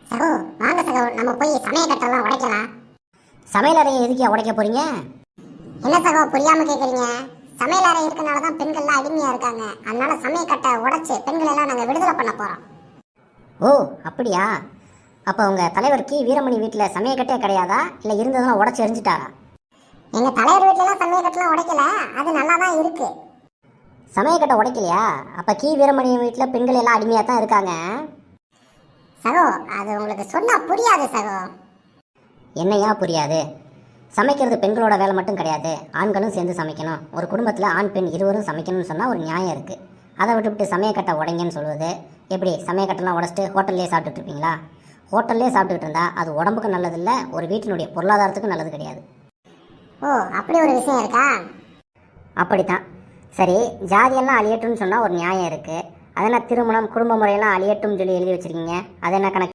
சகோ வாங்க சகோ, நம்ம போய் சமையல் கட்டெல்லாம் உடைக்கலாம். சமையல் அறையை எதுக்கே உடைக்க போறீங்க? என்ன சகோ புரியாம கேக்குறீங்க? சமையல் அறை இருக்கனால தான் பெண்கள்லாம் அடிமையா இருக்காங்க. அதனால சமையல் கட்டை உடைச்சு பெண்கள் எல்லாம் நாங்க விடுதலை பண்ண போறோம். ஓ அப்படியா? அப்போ உங்க தலைவர் கி வீரமணி வீட்டில் சமையக்கட்டே கிடையாதா, இல்லை இருந்ததெல்லாம் உடச்சி எரிஞ்சிட்டாரா? எங்க தலைவர் வீட்டுல சமையல் கட்டெல்லாம் உடைக்கல, அது நல்லா தான் இருக்கு. சமையக்கட்டை உடைக்கலையா? அப்போ கி வீரமணி வீட்டில் பெண்கள் எல்லாம் அடிமையாக தான் இருக்காங்க. சகோ அது உங்களுக்கு சொன்னா புரியாது சகோ. என்னையா புரியாது? சமைக்கிறது பெண்களோட வேலை மட்டும் கிடையாது, ஆண்களும் சேர்ந்து சமைக்கணும். ஒரு குடும்பத்தில் ஆண் பெண் இருவரும் சமைக்கணும்னு சொன்னால் ஒரு நியாயம் இருக்குது. அதை விட்டுவிட்டு சமையக்கட்டை உடைங்கன்னு சொல்லுவது எப்படி? சமையக்கட்டெல்லாம் உடச்சிட்டு ஹோட்டல்லே சாப்பிட்டுட்டு இருப்பீங்களா? ஹோட்டல்லே சாப்பிட்டுட்டு இருந்தால் அது உடம்புக்கு நல்லதில்லை, ஒரு வீட்டினுடைய பொருளாதாரத்துக்கும் நல்லது கிடையாது. ஓ அப்படி ஒரு விஷயம் இருக்கா? அப்படித்தான். சரி, ஜாதியெல்லாம் அழியட்டும்னு சொன்னால் ஒரு நியாயம் இருக்குது. அதெல்லாம் திருமணம் குடும்ப முறையெல்லாம் அழியட்டும்னு சொல்லி எழுதி வச்சுருக்கீங்க, அது என்ன கணக்கு?